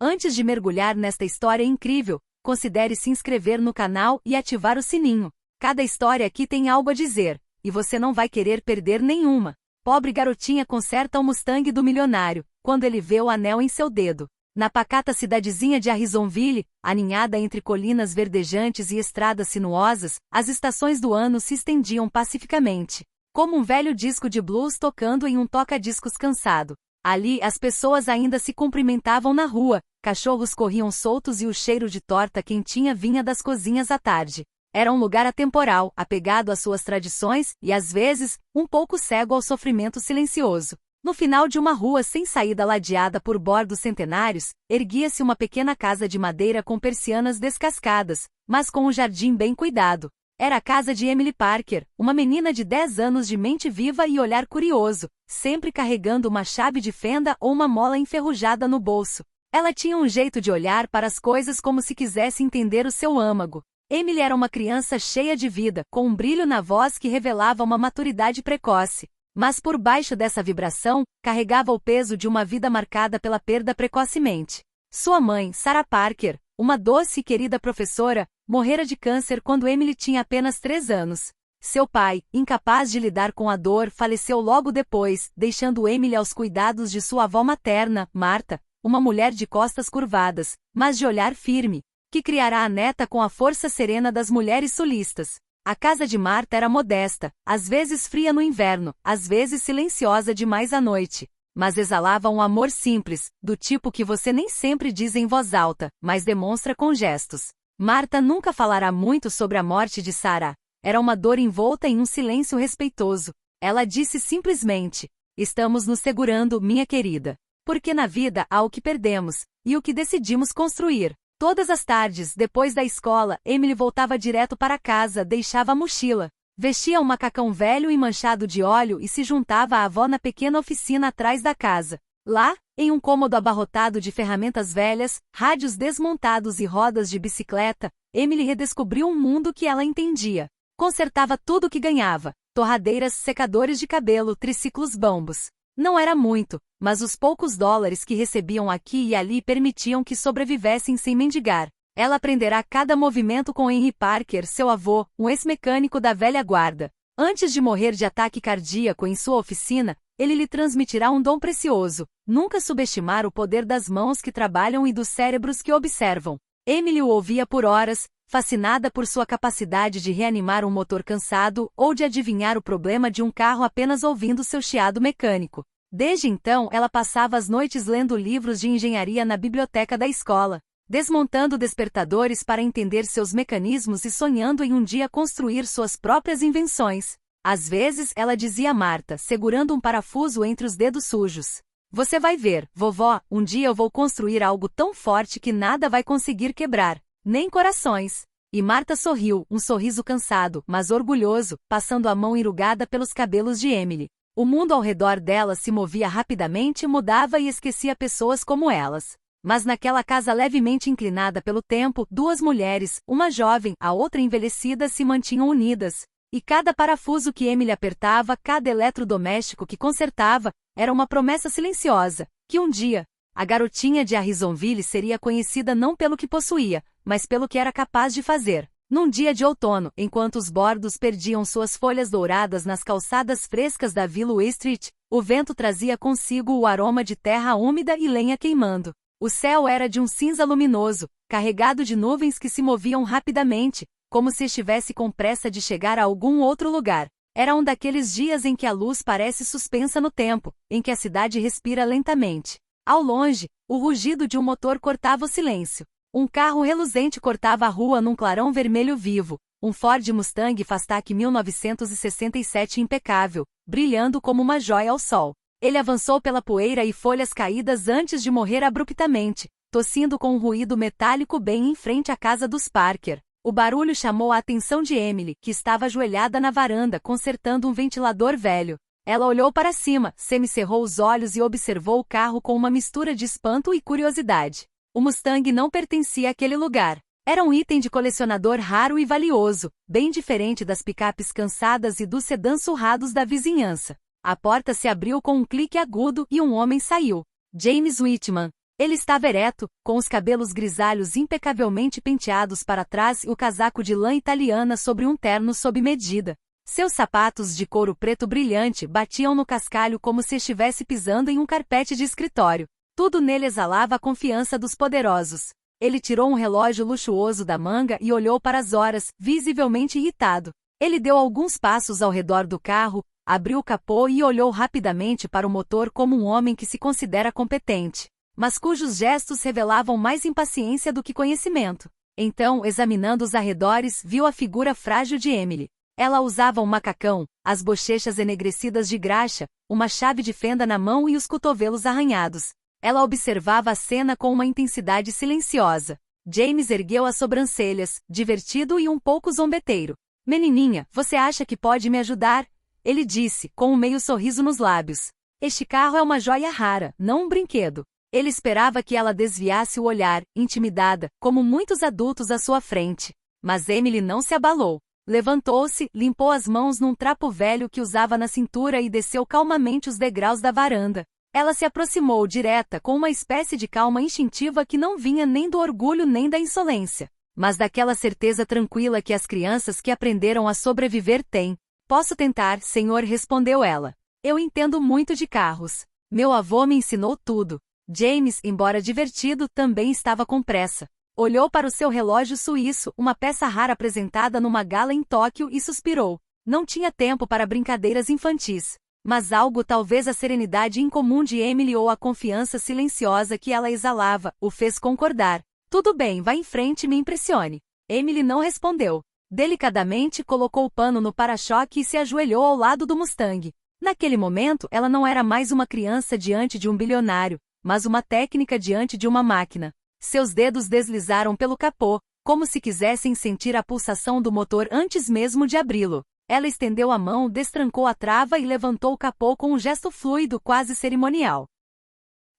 Antes de mergulhar nesta história incrível, considere se inscrever no canal e ativar o sininho. Cada história aqui tem algo a dizer, e você não vai querer perder nenhuma. Pobre garotinha conserta o Mustang do milionário, quando ele vê o anel em seu dedo. Na pacata cidadezinha de Harrisonville, aninhada entre colinas verdejantes e estradas sinuosas, as estações do ano se estendiam pacificamente, como um velho disco de blues tocando em um toca-discos cansado. Ali as pessoas ainda se cumprimentavam na rua, cachorros corriam soltos e o cheiro de torta quentinha vinha das cozinhas à tarde. Era um lugar atemporal, apegado às suas tradições e, às vezes, um pouco cego ao sofrimento silencioso. No final de uma rua sem saída ladeada por bordos centenários, erguia-se uma pequena casa de madeira com persianas descascadas, mas com um jardim bem cuidado. Era a casa de Emily Parker, uma menina de 10 anos de mente viva e olhar curioso, sempre carregando uma chave de fenda ou uma mola enferrujada no bolso. Ela tinha um jeito de olhar para as coisas como se quisesse entender o seu âmago. Emily era uma criança cheia de vida, com um brilho na voz que revelava uma maturidade precoce. Mas por baixo dessa vibração, carregava o peso de uma vida marcada pela perda precocemente. Sua mãe, Sarah Parker, uma doce e querida professora, morrera de câncer quando Emily tinha apenas 3 anos. Seu pai, incapaz de lidar com a dor, faleceu logo depois, deixando Emily aos cuidados de sua avó materna, Martha, uma mulher de costas curvadas, mas de olhar firme, que criará a neta com a força serena das mulheres sulistas. A casa de Martha era modesta, às vezes fria no inverno, às vezes silenciosa demais à noite, mas exalava um amor simples, do tipo que você nem sempre diz em voz alta, mas demonstra com gestos. Martha nunca falará muito sobre a morte de Sarah. Era uma dor envolta em um silêncio respeitoso. Ela disse simplesmente: "Estamos nos segurando, minha querida. Porque na vida há o que perdemos, e o que decidimos construir." Todas as tardes, depois da escola, Emily voltava direto para casa, deixava a mochila, vestia um macacão velho e manchado de óleo e se juntava à avó na pequena oficina atrás da casa. Lá, em um cômodo abarrotado de ferramentas velhas, rádios desmontados e rodas de bicicleta, Emily redescobriu um mundo que ela entendia. Consertava tudo que ganhava: torradeiras, secadores de cabelo, triciclos bambos. Não era muito, mas os poucos dólares que recebiam aqui e ali permitiam que sobrevivessem sem mendigar. Ela aprenderá cada movimento com Henry Parker, seu avô, um ex-mecânico da velha guarda. Antes de morrer de ataque cardíaco em sua oficina, ele lhe transmitirá um dom precioso: nunca subestimar o poder das mãos que trabalham e dos cérebros que observam. Emily o ouvia por horas, fascinada por sua capacidade de reanimar um motor cansado ou de adivinhar o problema de um carro apenas ouvindo seu chiado mecânico. Desde então, ela passava as noites lendo livros de engenharia na biblioteca da escola, desmontando despertadores para entender seus mecanismos e sonhando em um dia construir suas próprias invenções. Às vezes, ela dizia a Martha, segurando um parafuso entre os dedos sujos: "Você vai ver, vovó, um dia eu vou construir algo tão forte que nada vai conseguir quebrar, nem corações." E Martha sorriu, um sorriso cansado, mas orgulhoso, passando a mão enrugada pelos cabelos de Emily. O mundo ao redor dela se movia rapidamente, mudava e esquecia pessoas como elas. Mas naquela casa levemente inclinada pelo tempo, 2 mulheres, uma jovem, a outra envelhecida, se mantinham unidas. E cada parafuso que Emily apertava, cada eletrodoméstico que consertava, era uma promessa silenciosa, que um dia, a garotinha de Harrisonville seria conhecida não pelo que possuía, mas pelo que era capaz de fazer. Num dia de outono, enquanto os bordos perdiam suas folhas douradas nas calçadas frescas da Willow Street, o vento trazia consigo o aroma de terra úmida e lenha queimando. O céu era de um cinza luminoso, carregado de nuvens que se moviam rapidamente, como se estivesse com pressa de chegar a algum outro lugar. Era um daqueles dias em que a luz parece suspensa no tempo, em que a cidade respira lentamente. Ao longe, o rugido de um motor cortava o silêncio. Um carro reluzente cortava a rua num clarão vermelho vivo, um Ford Mustang Fastback 1967 impecável, brilhando como uma joia ao sol. Ele avançou pela poeira e folhas caídas antes de morrer abruptamente, tossindo com um ruído metálico bem em frente à casa dos Parker. O barulho chamou a atenção de Emily, que estava ajoelhada na varanda consertando um ventilador velho. Ela olhou para cima, semicerrou os olhos e observou o carro com uma mistura de espanto e curiosidade. O Mustang não pertencia àquele lugar. Era um item de colecionador raro e valioso, bem diferente das picapes cansadas e dos sedãs surrados da vizinhança. A porta se abriu com um clique agudo e um homem saiu. James Whitman. Ele estava ereto, com os cabelos grisalhos impecavelmente penteados para trás e o casaco de lã italiana sobre um terno sob medida. Seus sapatos de couro preto brilhante batiam no cascalho como se estivesse pisando em um carpete de escritório. Tudo nele exalava a confiança dos poderosos. Ele tirou um relógio luxuoso da manga e olhou para as horas, visivelmente irritado. Ele deu alguns passos ao redor do carro, abriu o capô e olhou rapidamente para o motor como um homem que se considera competente, mas cujos gestos revelavam mais impaciência do que conhecimento. Então, examinando os arredores, viu a figura frágil de Emily. Ela usava um macacão, as bochechas enegrecidas de graxa, uma chave de fenda na mão e os cotovelos arranhados. Ela observava a cena com uma intensidade silenciosa. James ergueu as sobrancelhas, divertido e um pouco zombeteiro. Menininha, você acha que pode me ajudar? Ele disse, com um meio sorriso nos lábios. Este carro é uma joia rara, não um brinquedo. Ele esperava que ela desviasse o olhar, intimidada, como muitos adultos à sua frente. Mas Emily não se abalou. Levantou-se, limpou as mãos num trapo velho que usava na cintura e desceu calmamente os degraus da varanda. Ela se aproximou direta com uma espécie de calma instintiva que não vinha nem do orgulho nem da insolência, mas daquela certeza tranquila que as crianças que aprenderam a sobreviver têm. Posso tentar, senhor, respondeu ela. Eu entendo muito de carros. Meu avô me ensinou tudo. James, embora divertido, também estava com pressa. Olhou para o seu relógio suíço, uma peça rara apresentada numa gala em Tóquio, e suspirou. Não tinha tempo para brincadeiras infantis. Mas algo, talvez a serenidade incomum de Emily ou a confiança silenciosa que ela exalava, o fez concordar. Tudo bem, vá em frente e me impressione. Emily não respondeu. Delicadamente colocou o pano no para-choque e se ajoelhou ao lado do Mustang. Naquele momento, ela não era mais uma criança diante de um bilionário, mas uma técnica diante de uma máquina. Seus dedos deslizaram pelo capô, como se quisessem sentir a pulsação do motor antes mesmo de abri-lo. Ela estendeu a mão, destrancou a trava e levantou o capô com um gesto fluido, quase cerimonial.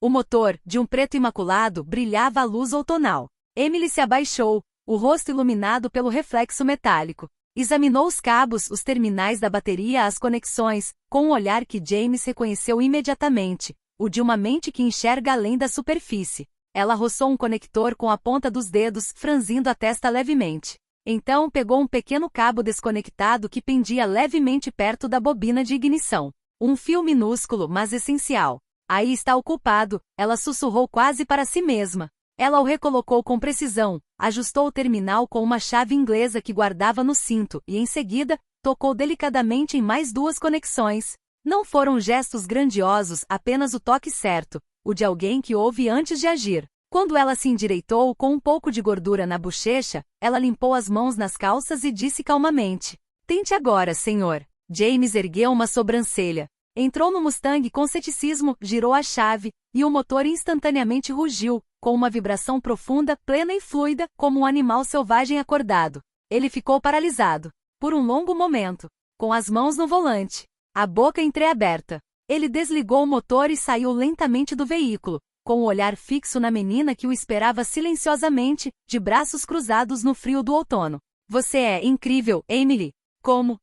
O motor, de um preto imaculado, brilhava à luz outonal. Emily se abaixou, o rosto iluminado pelo reflexo metálico. Examinou os cabos, os terminais da bateria, as conexões, com um olhar que James reconheceu imediatamente, o de uma mente que enxerga além da superfície. Ela roçou um conector com a ponta dos dedos, franzindo a testa levemente. Então pegou um pequeno cabo desconectado que pendia levemente perto da bobina de ignição. Um fio minúsculo, mas essencial. Aí está o culpado, ela sussurrou quase para si mesma. Ela o recolocou com precisão, ajustou o terminal com uma chave inglesa que guardava no cinto e, em seguida, tocou delicadamente em mais duas conexões. Não foram gestos grandiosos, apenas o toque certo, o de alguém que ouve antes de agir. Quando ela se endireitou com um pouco de gordura na bochecha, ela limpou as mãos nas calças e disse calmamente. Tente agora, senhor. James ergueu uma sobrancelha. Entrou no Mustang com ceticismo, girou a chave, e o motor instantaneamente rugiu, com uma vibração profunda, plena e fluida, como um animal selvagem acordado. Ele ficou paralisado, por um longo momento, com as mãos no volante, a boca entreaberta. Ele desligou o motor e saiu lentamente do veículo, com o olhar fixo na menina que o esperava silenciosamente, de braços cruzados no frio do outono. Você é incrível, Emily. Como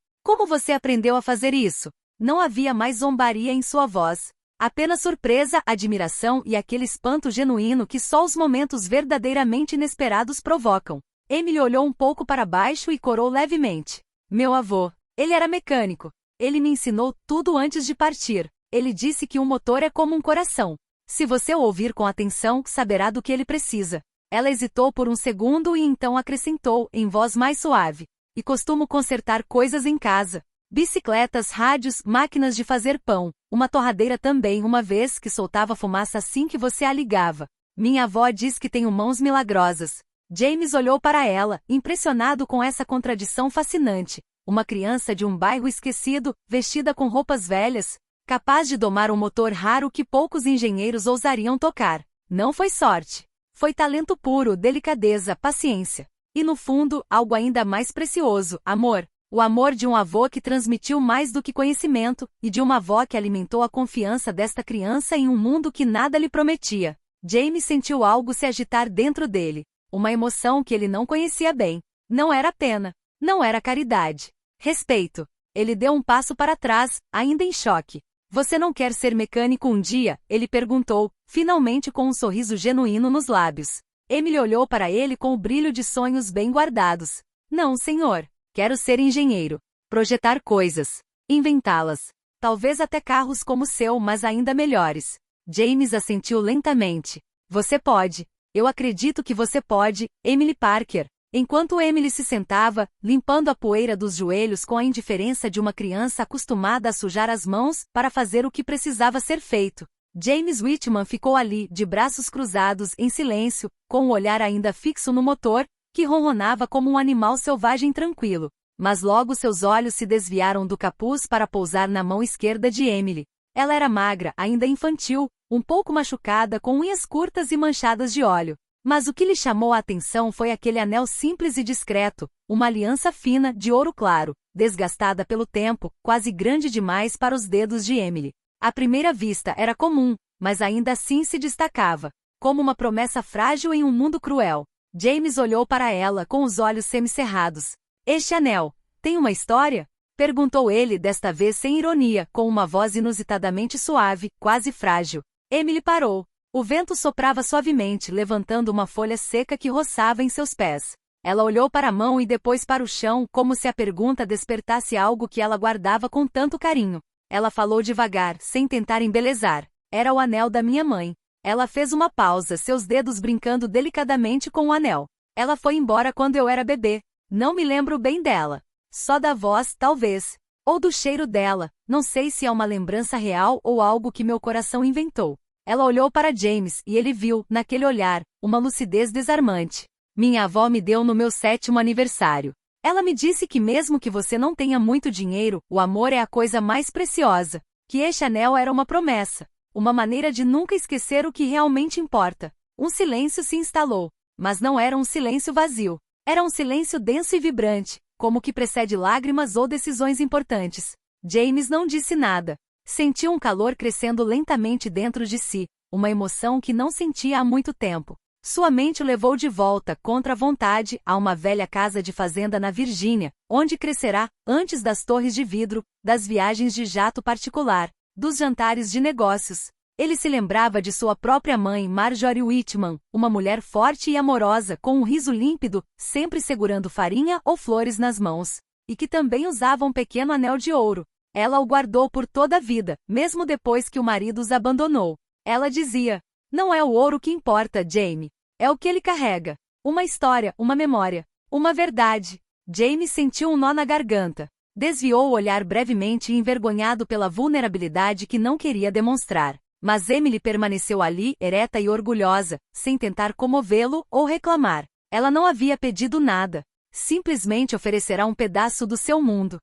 você aprendeu a fazer isso? Não havia mais zombaria em sua voz. Apenas surpresa, admiração e aquele espanto genuíno que só os momentos verdadeiramente inesperados provocam. Emily olhou um pouco para baixo e corou levemente. Meu avô. Ele era mecânico. Ele me ensinou tudo antes de partir. Ele disse que um motor é como um coração. Se você o ouvir com atenção, saberá do que ele precisa. Ela hesitou por um segundo e então acrescentou, em voz mais suave. E costumo consertar coisas em casa. Bicicletas, rádios, máquinas de fazer pão. Uma torradeira também, uma vez que soltava fumaça assim que você a ligava. Minha avó diz que tenho mãos milagrosas. James olhou para ela, impressionado com essa contradição fascinante. Uma criança de um bairro esquecido, vestida com roupas velhas, capaz de domar um motor raro que poucos engenheiros ousariam tocar. Não foi sorte. Foi talento puro, delicadeza, paciência. E no fundo, algo ainda mais precioso, amor. O amor de um avô que transmitiu mais do que conhecimento, e de uma avó que alimentou a confiança desta criança em um mundo que nada lhe prometia. James sentiu algo se agitar dentro dele. Uma emoção que ele não conhecia bem. Não era pena. Não era caridade. Respeito. Ele deu um passo para trás, ainda em choque. Você não quer ser mecânico um dia? Ele perguntou, finalmente com um sorriso genuíno nos lábios. Emily olhou para ele com o brilho de sonhos bem guardados. Não, senhor. Quero ser engenheiro. Projetar coisas. Inventá-las. Talvez até carros como o seu, mas ainda melhores. James assentiu lentamente. Você pode. Eu acredito que você pode, Emily Parker. Enquanto Emily se sentava, limpando a poeira dos joelhos com a indiferença de uma criança acostumada a sujar as mãos para fazer o que precisava ser feito, James Whitman ficou ali, de braços cruzados, em silêncio, com o olhar ainda fixo no motor, que ronronava como um animal selvagem tranquilo. Mas logo seus olhos se desviaram do capuz para pousar na mão esquerda de Emily. Ela era magra, ainda infantil, um pouco machucada, com unhas curtas e manchadas de óleo. Mas o que lhe chamou a atenção foi aquele anel simples e discreto, uma aliança fina, de ouro claro, desgastada pelo tempo, quase grande demais para os dedos de Emily. À primeira vista era comum, mas ainda assim se destacava, como uma promessa frágil em um mundo cruel. James olhou para ela com os olhos semicerrados. Este anel, tem uma história? Perguntou ele desta vez sem ironia, com uma voz inusitadamente suave, quase frágil. Emily parou. O vento soprava suavemente, levantando uma folha seca que roçava em seus pés. Ela olhou para a mão e depois para o chão, como se a pergunta despertasse algo que ela guardava com tanto carinho. Ela falou devagar, sem tentar embelezar. Era o anel da minha mãe. Ela fez uma pausa, seus dedos brincando delicadamente com o anel. Ela foi embora quando eu era bebê. Não me lembro bem dela. Só da voz, talvez. Ou do cheiro dela. Não sei se é uma lembrança real ou algo que meu coração inventou. Ela olhou para James e ele viu, naquele olhar, uma lucidez desarmante. Minha avó me deu no meu 7º aniversário. Ela me disse que mesmo que você não tenha muito dinheiro, o amor é a coisa mais preciosa. Que este anel era uma promessa. Uma maneira de nunca esquecer o que realmente importa. Um silêncio se instalou. Mas não era um silêncio vazio. Era um silêncio denso e vibrante, como que precede lágrimas ou decisões importantes. James não disse nada. Sentiu um calor crescendo lentamente dentro de si, uma emoção que não sentia há muito tempo. Sua mente o levou de volta, contra a vontade, a uma velha casa de fazenda na Virgínia, onde crescerá, antes das torres de vidro, das viagens de jato particular, dos jantares de negócios. Ele se lembrava de sua própria mãe, Marjorie Whitman, uma mulher forte e amorosa, com um riso límpido, sempre segurando farinha ou flores nas mãos, e que também usava um pequeno anel de ouro. Ela o guardou por toda a vida, mesmo depois que o marido os abandonou. Ela dizia, não é o ouro que importa, Jamie. É o que ele carrega. Uma história, uma memória, uma verdade. Jamie sentiu um nó na garganta. Desviou o olhar brevemente envergonhado pela vulnerabilidade que não queria demonstrar. Mas Emily permaneceu ali, ereta e orgulhosa, sem tentar comovê-lo ou reclamar. Ela não havia pedido nada. Simplesmente oferecerá um pedaço do seu mundo.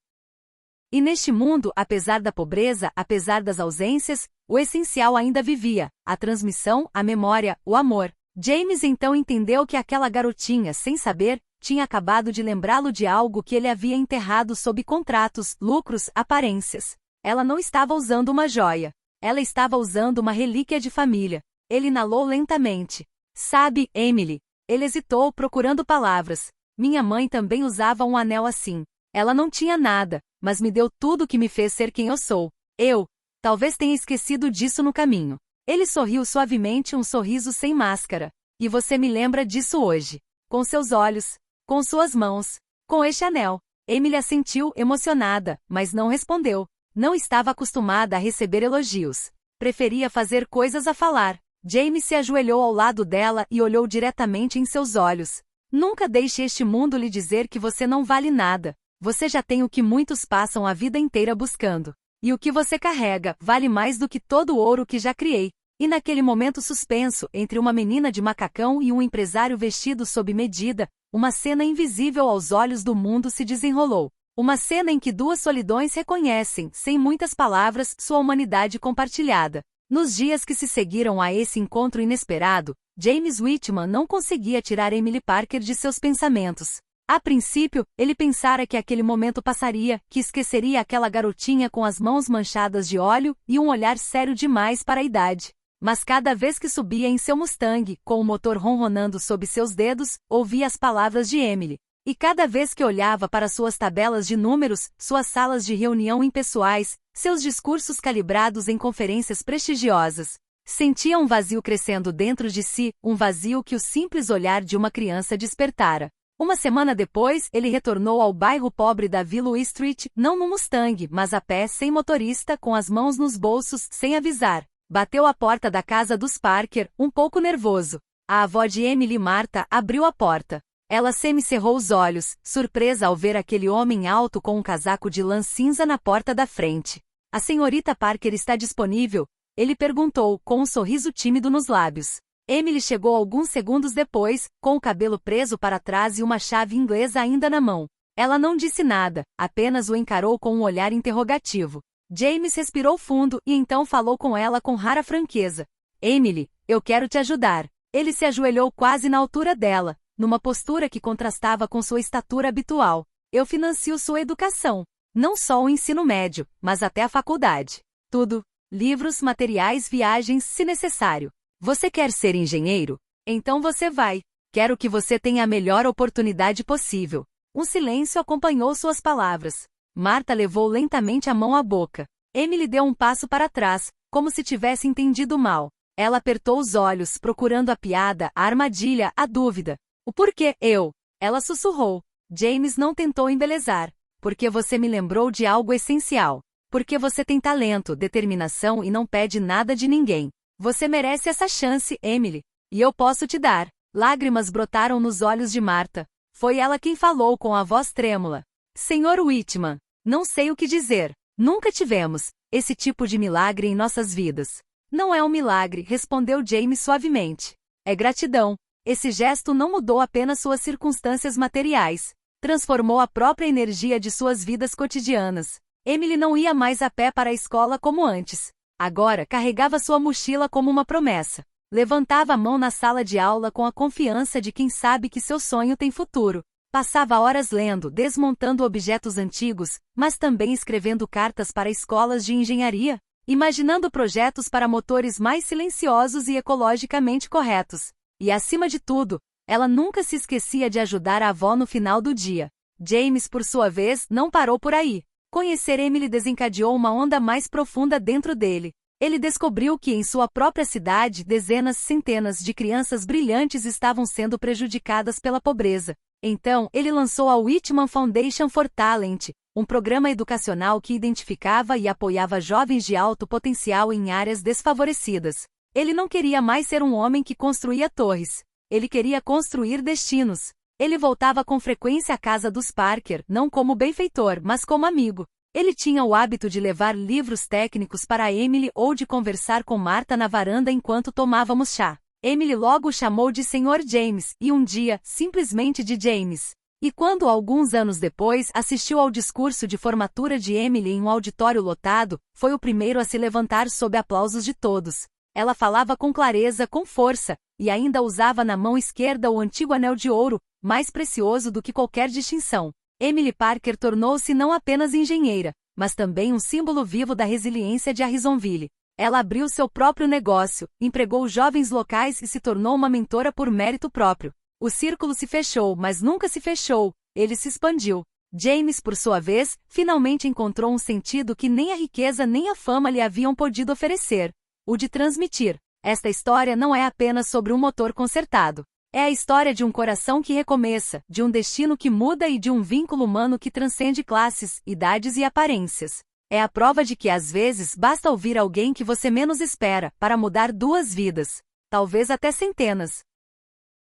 E neste mundo, apesar da pobreza, apesar das ausências, o essencial ainda vivia, a transmissão, a memória, o amor. James então entendeu que aquela garotinha, sem saber, tinha acabado de lembrá-lo de algo que ele havia enterrado sob contratos, lucros, aparências. Ela não estava usando uma joia. Ela estava usando uma relíquia de família. Ele inalou lentamente. Sabe, Emily? Ele hesitou, procurando palavras. Minha mãe também usava um anel assim. Ela não tinha nada, mas me deu tudo o que me fez ser quem eu sou. Eu, talvez tenha esquecido disso no caminho. Ele sorriu suavemente, um sorriso sem máscara. E você me lembra disso hoje. Com seus olhos, com suas mãos, com este anel. Emily assentiu, emocionada, mas não respondeu. Não estava acostumada a receber elogios. Preferia fazer coisas a falar. James se ajoelhou ao lado dela e olhou diretamente em seus olhos. Nunca deixe este mundo lhe dizer que você não vale nada. Você já tem o que muitos passam a vida inteira buscando. E o que você carrega vale mais do que todo o ouro que já criei. E naquele momento suspenso, entre uma menina de macacão e um empresário vestido sob medida, uma cena invisível aos olhos do mundo se desenrolou. Uma cena em que duas solidões reconhecem, sem muitas palavras, sua humanidade compartilhada. Nos dias que se seguiram a esse encontro inesperado, James Whitman não conseguia tirar Emily Parker de seus pensamentos. A princípio, ele pensara que aquele momento passaria, que esqueceria aquela garotinha com as mãos manchadas de óleo e um olhar sério demais para a idade. Mas cada vez que subia em seu Mustang, com o motor ronronando sob seus dedos, ouvia as palavras de Emily. E cada vez que olhava para suas tabelas de números, suas salas de reunião impessoais, seus discursos calibrados em conferências prestigiosas, sentia um vazio crescendo dentro de si, um vazio que o simples olhar de uma criança despertara. Uma semana depois, ele retornou ao bairro pobre da Willow Street, não no Mustang, mas a pé, sem motorista, com as mãos nos bolsos, sem avisar. Bateu à porta da casa dos Parker, um pouco nervoso. A avó de Emily, Marta, abriu a porta. Ela semicerrou os olhos, surpresa ao ver aquele homem alto com um casaco de lã cinza na porta da frente. A senhorita Parker está disponível? Ele perguntou, com um sorriso tímido nos lábios. Emily chegou alguns segundos depois, com o cabelo preso para trás e uma chave inglesa ainda na mão. Ela não disse nada, apenas o encarou com um olhar interrogativo. James respirou fundo e então falou com ela com rara franqueza. Emily, eu quero te ajudar. Ele se ajoelhou quase na altura dela, numa postura que contrastava com sua estatura habitual. Eu financio sua educação. Não só o ensino médio, mas até a faculdade. Tudo. Livros, materiais, viagens, se necessário. Você quer ser engenheiro? Então você vai. Quero que você tenha a melhor oportunidade possível. Um silêncio acompanhou suas palavras. Marta levou lentamente a mão à boca. Emily deu um passo para trás, como se tivesse entendido mal. Ela apertou os olhos, procurando a piada, a armadilha, a dúvida. O porquê, eu? Ela sussurrou. James não tentou embelezar. Porque você me lembrou de algo essencial. Porque você tem talento, determinação e não pede nada de ninguém. Você merece essa chance, Emily. E eu posso te dar. Lágrimas brotaram nos olhos de Marta. Foi ela quem falou com a voz trêmula. Senhor Whitman, não sei o que dizer. Nunca tivemos esse tipo de milagre em nossas vidas. Não é um milagre, respondeu James suavemente. É gratidão. Esse gesto não mudou apenas suas circunstâncias materiais. Transformou a própria energia de suas vidas cotidianas. Emily não ia mais a pé para a escola como antes. Agora carregava sua mochila como uma promessa. Levantava a mão na sala de aula com a confiança de quem sabe que seu sonho tem futuro. Passava horas lendo, desmontando objetos antigos, mas também escrevendo cartas para escolas de engenharia, imaginando projetos para motores mais silenciosos e ecologicamente corretos. E acima de tudo, ela nunca se esquecia de ajudar a avó no final do dia. James, por sua vez, não parou por aí. Conhecer Emily desencadeou uma onda mais profunda dentro dele. Ele descobriu que em sua própria cidade dezenas, centenas de crianças brilhantes estavam sendo prejudicadas pela pobreza. Então, ele lançou a Whitman Foundation for Talent, um programa educacional que identificava e apoiava jovens de alto potencial em áreas desfavorecidas. Ele não queria mais ser um homem que construía torres. Ele queria construir destinos. Ele voltava com frequência à casa dos Parker, não como benfeitor, mas como amigo. Ele tinha o hábito de levar livros técnicos para Emily ou de conversar com Marta na varanda enquanto tomávamos chá. Emily logo o chamou de Sr. James, e um dia, simplesmente de James. E quando, alguns anos depois, assistiu ao discurso de formatura de Emily em um auditório lotado, foi o primeiro a se levantar sob aplausos de todos. Ela falava com clareza, com força, e ainda usava na mão esquerda o antigo anel de ouro, mais precioso do que qualquer distinção. Emily Parker tornou-se não apenas engenheira, mas também um símbolo vivo da resiliência de Harrisonville. Ela abriu seu próprio negócio, empregou jovens locais e se tornou uma mentora por mérito próprio. O círculo se fechou, mas nunca se fechou, ele se expandiu. James, por sua vez, finalmente encontrou um sentido que nem a riqueza nem a fama lhe haviam podido oferecer: o de transmitir. Esta história não é apenas sobre um motor consertado. É a história de um coração que recomeça, de um destino que muda e de um vínculo humano que transcende classes, idades e aparências. É a prova de que às vezes basta ouvir alguém que você menos espera para mudar duas vidas. Talvez até centenas.